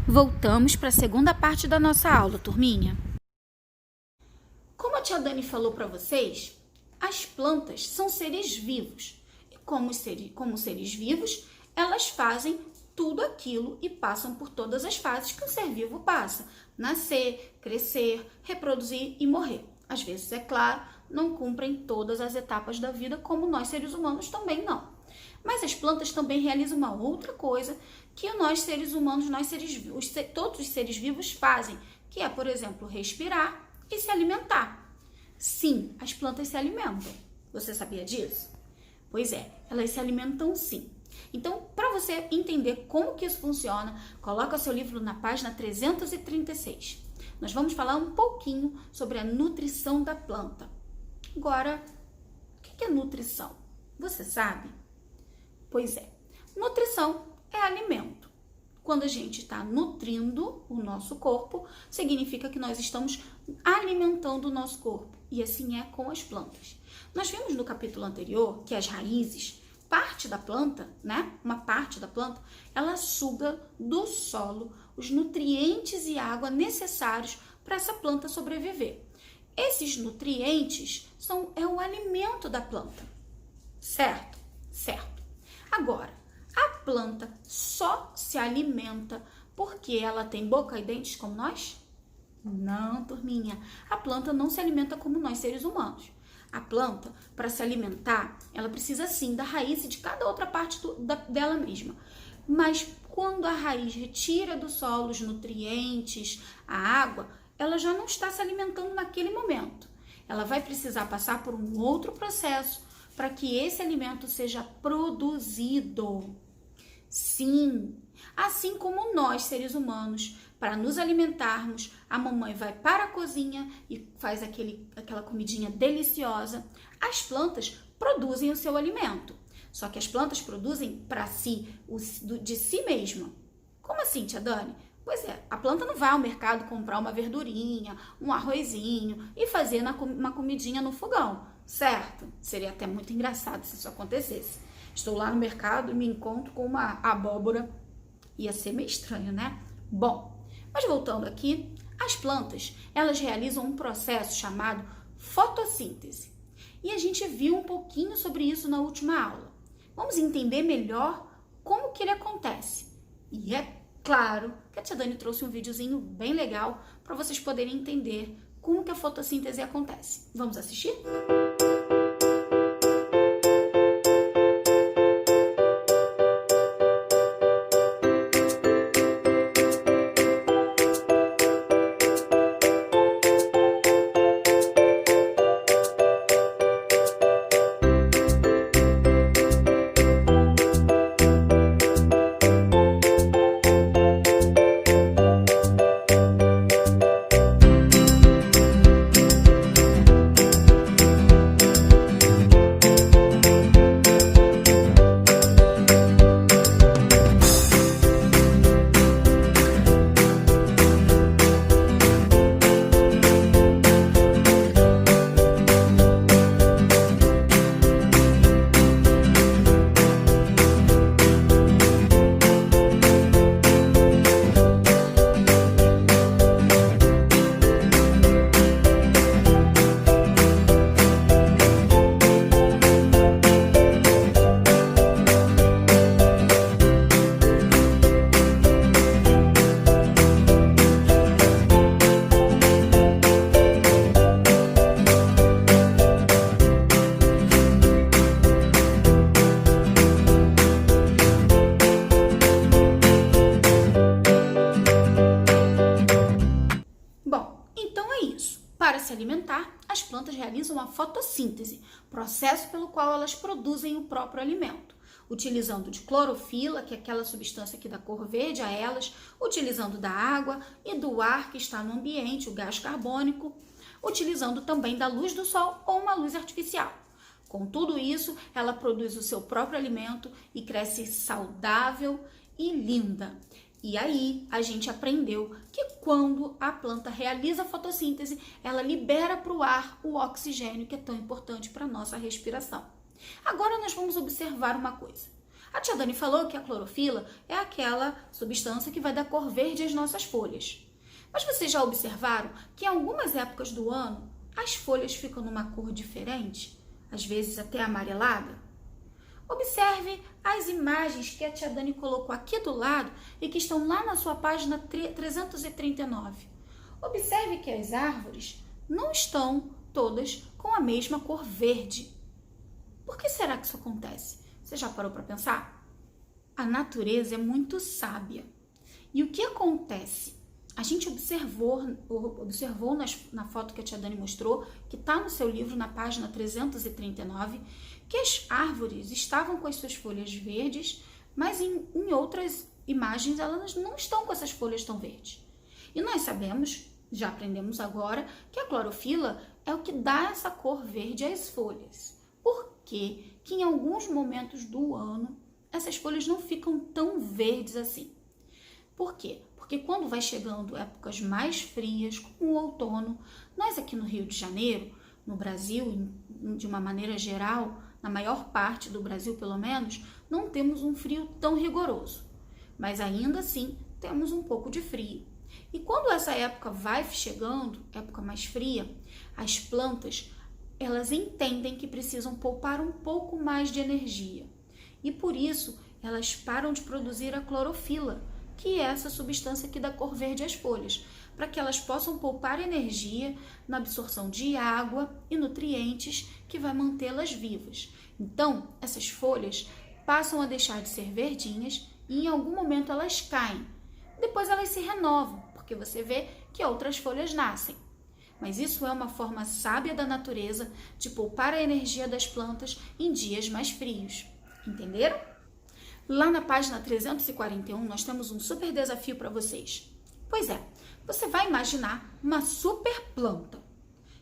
Voltamos para a segunda parte da nossa aula, turminha. Como a tia Dani falou para vocês, as plantas são seres vivos. E como seres vivos, elas fazem tudo aquilo e passam por todas as fases que um ser vivo passa. Nascer, crescer, reproduzir e morrer. Às vezes, é claro, não cumprem todas as etapas da vida, como nós seres humanos também não. Mas as plantas também realizam uma outra coisa que nós seres humanos, todos os seres vivos fazem, que é, por exemplo, respirar e se alimentar. Sim, as plantas se alimentam. Você sabia disso? Pois é, elas se alimentam sim. Então, para você entender como que isso funciona, coloca seu livro na página 336. Nós vamos falar um pouquinho sobre a nutrição da planta. Agora, o que é nutrição? Você sabe? Pois é, nutrição é alimento. Quando a gente está nutrindo o nosso corpo, significa que nós estamos alimentando o nosso corpo. E assim é com as plantas. Nós vimos no capítulo anterior que as raízes, parte da planta, né? Uma parte da planta, ela suga do solo os nutrientes e água necessários para essa planta sobreviver. Esses nutrientes é o alimento da planta, certo? Certo. Agora, a planta só se alimenta porque ela tem boca e dentes como nós? Não, turminha. A planta não se alimenta como nós, seres humanos. A planta, para se alimentar, ela precisa sim da raiz e de cada outra parte dela mesma. Mas quando a raiz retira do solo os nutrientes, a água, ela já não está se alimentando naquele momento. Ela vai precisar passar por um outro processo para que esse alimento seja produzido. Sim, assim como nós, seres humanos, para nos alimentarmos, a mamãe vai para a cozinha e faz aquela comidinha deliciosa. As plantas produzem o seu alimento, só que as plantas produzem para si, de si mesma. Como assim, tia Dani? Pois é, a planta não vai ao mercado comprar uma verdurinha, um arrozinho e fazer uma comidinha no fogão, certo? Seria até muito engraçado se isso acontecesse. Estou lá no mercado e me encontro com uma abóbora. Ia ser meio estranho, né? Bom, mas voltando aqui, as plantas, elas realizam um processo chamado fotossíntese. E a gente viu um pouquinho sobre isso na última aula. Vamos entender melhor como que ele acontece. E é claro que a tia Dani trouxe um videozinho bem legal para vocês poderem entender como que a fotossíntese acontece. Vamos assistir? Para se alimentar, as plantas realizam a fotossíntese, processo pelo qual elas produzem o próprio alimento, utilizando de clorofila, que é aquela substância que dá cor verde a elas, utilizando da água e do ar que está no ambiente, o gás carbônico, utilizando também da luz do sol ou uma luz artificial. Com tudo isso, ela produz o seu próprio alimento e cresce saudável e linda. E aí, a gente aprendeu que quando a planta realiza a fotossíntese, ela libera para o ar o oxigênio, que é tão importante para a nossa respiração. Agora, nós vamos observar uma coisa. A tia Dani falou que a clorofila é aquela substância que vai dar cor verde às nossas folhas. Mas vocês já observaram que em algumas épocas do ano as folhas ficam numa cor diferente? Às vezes até amarelada? Observe as imagens que a tia Dani colocou aqui do lado e que estão lá na sua página 339. Observe que as árvores não estão todas com a mesma cor verde. Por que será que isso acontece? Você já parou para pensar? A natureza é muito sábia. E o que acontece? A gente observou na foto que a tia Dani mostrou, que está no seu livro na página 339, que as árvores estavam com as suas folhas verdes, mas em outras imagens elas não estão com essas folhas tão verdes. E nós sabemos, já aprendemos agora, que a clorofila é o que dá essa cor verde às folhas. Por quê? Que em alguns momentos do ano essas folhas não ficam tão verdes assim. Por quê? Porque quando vai chegando épocas mais frias, como o outono, nós aqui no Rio de Janeiro, no Brasil, de uma maneira geral, na maior parte do Brasil pelo menos, não temos um frio tão rigoroso. Mas ainda assim, temos um pouco de frio. E quando essa época vai chegando, época mais fria, as plantas, elas entendem que precisam poupar um pouco mais de energia. E por isso, elas param de produzir a clorofila, que é essa substância que dá cor verde às folhas, para que elas possam poupar energia na absorção de água e nutrientes que vai mantê-las vivas. Então, essas folhas passam a deixar de ser verdinhas e em algum momento elas caem. Depois elas se renovam, porque você vê que outras folhas nascem. Mas isso é uma forma sábia da natureza de poupar a energia das plantas em dias mais frios. Entenderam? Lá na página 341, nós temos um super desafio para vocês. Pois é, você vai imaginar uma super planta,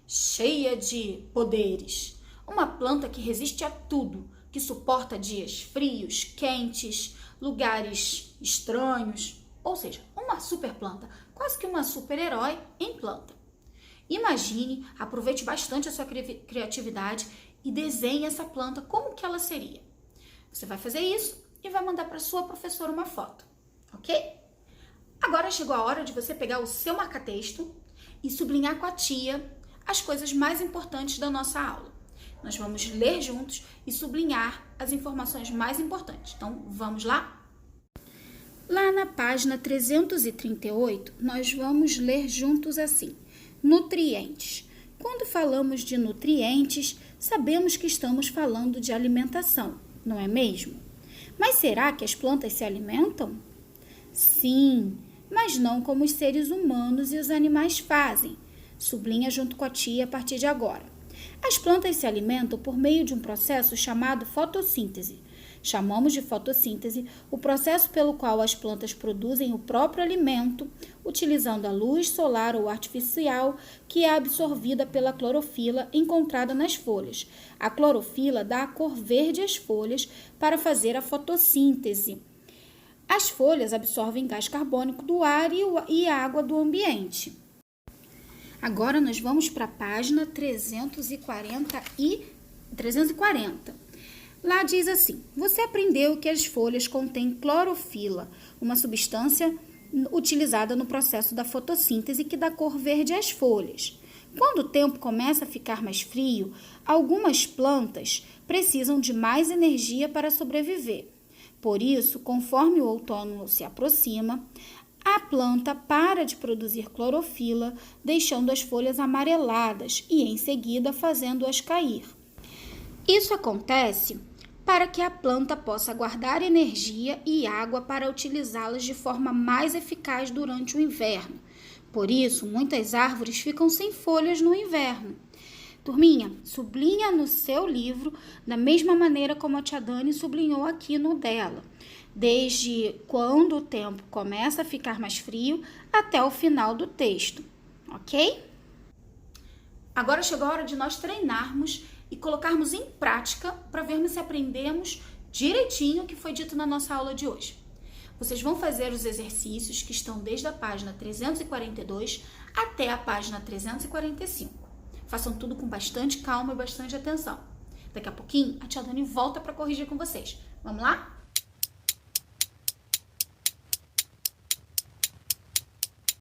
cheia de poderes. Uma planta que resiste a tudo, que suporta dias frios, quentes, lugares estranhos. Ou seja, uma super planta, quase que uma super-herói em planta. Imagine, aproveite bastante a sua criatividade e desenhe essa planta como que ela seria. Você vai fazer isso e vai mandar para sua professora uma foto, ok? Agora chegou a hora de você pegar o seu marca-texto e sublinhar com a tia as coisas mais importantes da nossa aula. Nós vamos ler juntos e sublinhar as informações mais importantes. Então, vamos lá? Lá na página 338, nós vamos ler juntos assim: nutrientes. Quando falamos de nutrientes, sabemos que estamos falando de alimentação, não é mesmo? Mas será que as plantas se alimentam? Sim, mas não como os seres humanos e os animais fazem. Sublinha junto com a tia a partir de agora. As plantas se alimentam por meio de um processo chamado fotossíntese. Chamamos de fotossíntese o processo pelo qual as plantas produzem o próprio alimento, utilizando a luz solar ou artificial que é absorvida pela clorofila encontrada nas folhas. A clorofila dá a cor verde às folhas para fazer a fotossíntese. As folhas absorvem gás carbônico do ar e água do ambiente. Agora nós vamos para a página 340. Lá diz assim: você aprendeu que as folhas contêm clorofila, uma substância utilizada no processo da fotossíntese que dá cor verde às folhas. Quando o tempo começa a ficar mais frio, algumas plantas precisam de mais energia para sobreviver. Por isso, conforme o outono se aproxima, a planta para de produzir clorofila, deixando as folhas amareladas e, em seguida, fazendo-as cair. Isso acontece para que a planta possa guardar energia e água para utilizá-las de forma mais eficaz durante o inverno. Por isso, muitas árvores ficam sem folhas no inverno. Turminha, sublinha no seu livro da mesma maneira como a tia Dani sublinhou aqui no dela, desde quando o tempo começa a ficar mais frio até o final do texto, ok? Agora chegou a hora de nós treinarmos e colocarmos em prática para vermos se aprendemos direitinho o que foi dito na nossa aula de hoje. Vocês vão fazer os exercícios que estão desde a página 342 até a página 345. Façam tudo com bastante calma e bastante atenção. Daqui a pouquinho, a tia Dani volta para corrigir com vocês. Vamos lá?